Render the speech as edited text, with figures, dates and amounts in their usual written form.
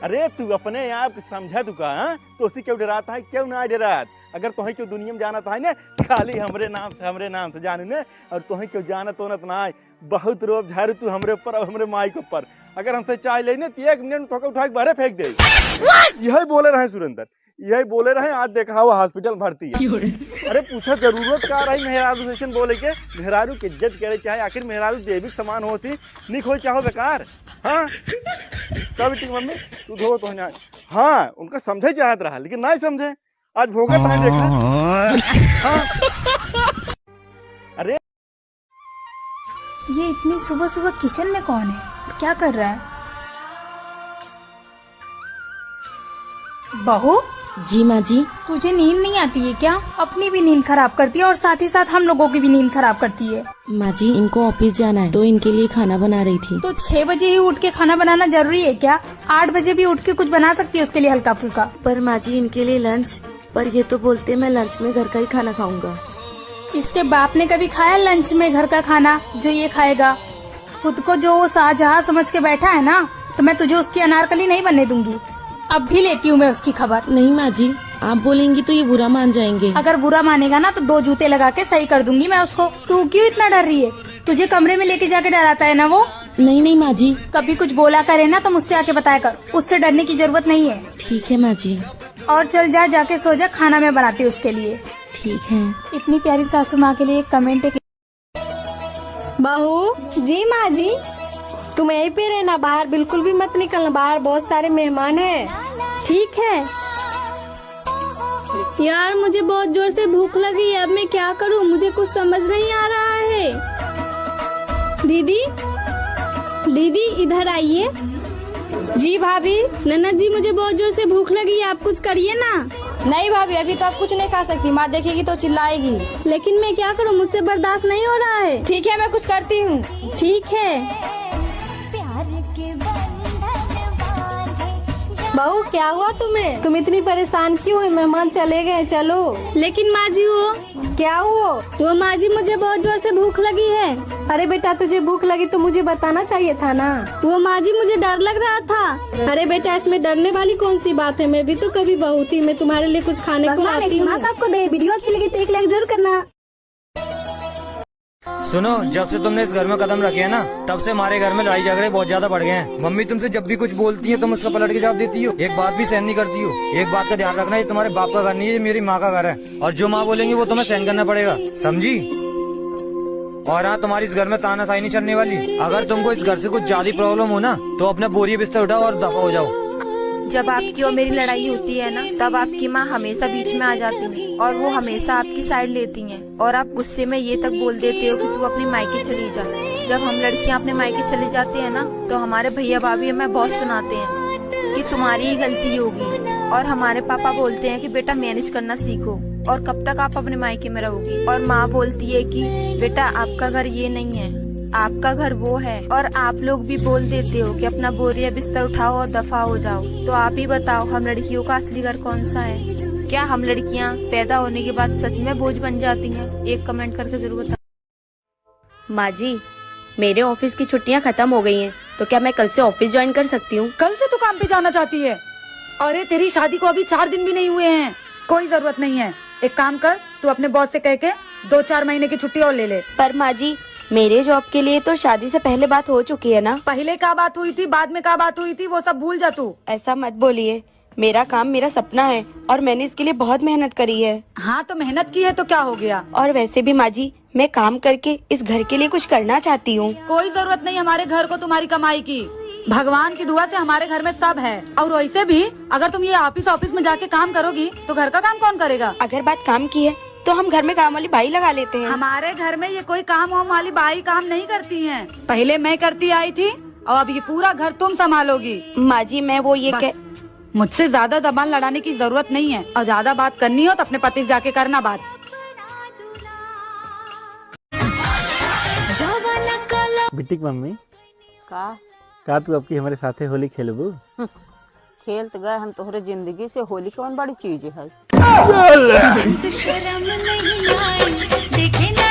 अरे तू अपने आप समझा तू का तो उसी क्यों डराता है, क्यों ना डरात। अगर तुम्हें क्यों दुनिया में जाना था ना खाली हमरे नाम से जानू ने, और तुम्हें क्यों जाना तो ना बहुत रोब झारू तू हमरे ऊपर और हमरे माई के ऊपर। अगर हमसे चाय लेने तो 1 मिनट में उठा के बाहर फेंक दे। यही बोले रहे सुरेंद्र, यही बोले रहे। आज देखा हुआ हॉस्पिटल भर्ती है। अरे पूछा जरूरत का रही मेहरारू सेशन बोले के, मेहरारू की इज्जत करे चाहे, आखिर मेहरारू देवी समान होती निक हो चाहो बेकार। हाँ तब ठीक मम्मी तू धो तो ना। हाँ उनका समझे चाहत रहा लेकिन नहीं समझे, आज भोगत है देखा। हाँ। अरे ये इतनी सुबह सुबह किचन में कौन है, क्या कर रहा है? बहू। जी माँ जी। तुझे नींद नहीं आती है क्या? अपनी भी नींद खराब करती है और साथ ही साथ हम लोगों की भी नींद खराब करती है। माँ जी इनको ऑफिस जाना है तो इनके लिए खाना बना रही थी। तो 6 बजे ही उठ के खाना बनाना जरूरी है क्या? 8 बजे भी उठ के कुछ बना सकती है उसके लिए हल्का फुल्का। पर माँ जी इनके लिए लंच, पर ये तो बोलते मैं लंच में घर का ही खाना खाऊंगा। इसके बाप ने कभी खाया लंच में घर का खाना जो ये खाएगा? खुद को जो वो शाहजहां समझ के बैठा है ना, तो मैं तुझे उसकी अनारकली नहीं बनने दूंगी। अब भी लेती हूँ मैं उसकी खबर। नहीं माँ जी आप बोलेंगी तो ये बुरा मान जाएंगे। अगर बुरा मानेगा ना तो 2 जूते लगा के सही कर दूंगी मैं उसको। तू क्यों इतना डर रही है? तुझे कमरे में लेके जाके डराता है ना वो? नहीं माँ जी। कभी कुछ बोला करे ना तो मुझसे आके बताया कर, उससे डरने की जरूरत नहीं है। ठीक है माँ जी। और चल जा, जाके सो जा, खाना मैं बनाती हूँ उसके लिए। ठीक है। इतनी प्यारी सासू माँ के लिए एक कमेंट है। बहू जी। माँ जी तुम यहीं पे रहना, बाहर बिल्कुल भी मत निकलना, बाहर बहुत सारे मेहमान हैं। ठीक है। यार मुझे बहुत जोर से भूख लगी है, अब मैं क्या करूँ, मुझे कुछ समझ नहीं आ रहा है। दीदी इधर आइए। जी भाभी। ननद जी मुझे बहुत जोर से भूख लगी है, आप कुछ करिए ना। नहीं भाभी अभी तो आप कुछ नहीं खा सकती, माँ देखेगी तो चिल्लाएगी। लेकिन मैं क्या करूँ, मुझसे बर्दाश्त नहीं हो रहा है। ठीक है मैं कुछ करती हूँ। ठीक है। बहू क्या हुआ तुम्हें? तुम इतनी परेशान क्यों है? मेहमान चले गए, चलो। लेकिन माँ जी वो क्या हुआ? वो माँ जी मुझे बहुत जोर से भूख लगी है। अरे बेटा तुझे भूख लगी तो मुझे बताना चाहिए था ना। वो माँ जी मुझे डर लग रहा था। अरे बेटा इसमें डरने वाली कौन सी बात है, मैं भी तो कभी बहू थी, मैं तुम्हारे लिए कुछ खाने को लाती हूँ। आपको दे वीडियो अच्छी लगी तो 1 लाइक जरूर करना। सुनो जब से तुमने इस घर में कदम रखे है ना, तब से हमारे घर में लड़ाई झगड़े बहुत ज्यादा बढ़ गए हैं। मम्मी तुमसे जब भी कुछ बोलती है तुम उसका पलट के जवाब देती हो, एक बात भी सहन नहीं करती हो। एक बात का ध्यान रखना, ये तुम्हारे बाप का घर नहीं है, ये मेरी माँ का घर है, और जो माँ बोलेंगी वो तुम्हें सहन करना पड़ेगा, समझी? और हाँ तुम्हारी इस घर में तानाशाही नहीं चलने वाली। अगर तुमको इस घर से कुछ ज्यादा प्रॉब्लम हो ना तो अपना बोरिया बिस्तर उठाओ और दफा हो जाओ। जब आपकी और मेरी लड़ाई होती है ना, तब आपकी माँ हमेशा बीच में आ जाती है और वो हमेशा आपकी साइड लेती हैं, और आप गुस्से में ये तक बोल देते हो कि तू अपनी मायके चली जा। जब हम लड़कियां अपने मायके चली जाती है ना, तो हमारे भैया भाभी हमें बहुत सुनाते हैं कि तुम्हारी ही गलती होगी, और हमारे पापा बोलते हैं कि बेटा मैनेज करना सीखो, और कब तक आप अपने मायके में रहोगी। और माँ बोलती है कि बेटा आपका घर ये नहीं है, आपका घर वो है। और आप लोग भी बोल देते हो कि अपना बोरिया बिस्तर उठाओ और दफा हो जाओ। तो आप ही बताओ हम लड़कियों का असली घर कौन सा है? क्या हम लड़कियां पैदा होने के बाद सच में बोझ बन जाती हैं? एक कमेंट करके जरूर बताओ। माँ जी मेरे ऑफिस की छुट्टियाँ खत्म हो गई हैं, तो क्या मैं कल से ऑफिस ज्वाइन कर सकती हूँ? कल से तू काम पे जाना चाहती है? अरे तेरी शादी को अभी 4 दिन भी नहीं हुए हैं, कोई जरूरत नहीं है। एक काम कर, तू अपने बॉस से कह के 2-4 महीने की छुट्टी और ले ले। पर माँ जी मेरे जॉब के लिए तो शादी से पहले बात हो चुकी है ना। पहले क्या बात हुई थी, बाद में क्या बात हुई थी, वो सब भूल जा तू। ऐसा मत बोलिए, मेरा काम मेरा सपना है और मैंने इसके लिए बहुत मेहनत करी है। हाँ तो मेहनत की है तो क्या हो गया? और वैसे भी माँ जी मैं काम करके इस घर के लिए कुछ करना चाहती हूँ। कोई जरूरत नहीं हमारे घर को तुम्हारी कमाई की, भगवान की दुआ से हमारे घर में सब है। और वैसे भी अगर तुम ये ऑफिस में जाके काम करोगी तो घर का काम कौन करेगा? अगर बात काम की है तो हम घर में काम वाली बाई लगा लेते हैं। हमारे घर में ये कोई काम वाम वाली बाई काम नहीं करती हैं। पहले मैं करती आई थी और अब ये पूरा घर तुम संभालोगी। माँ जी मैं वो ये मुझसे ज्यादा जबान लड़ाने की जरूरत नहीं है, और ज्यादा बात करनी हो तो अपने पति से जाके करना बात। बिटिक मम्मी का तू अब की हमारे साथे होली खेलबू? खेल तो गए हम, तोहरे जिंदगी से होली कौन बड़ी चीज है। शर्म नहीं आई देखे ना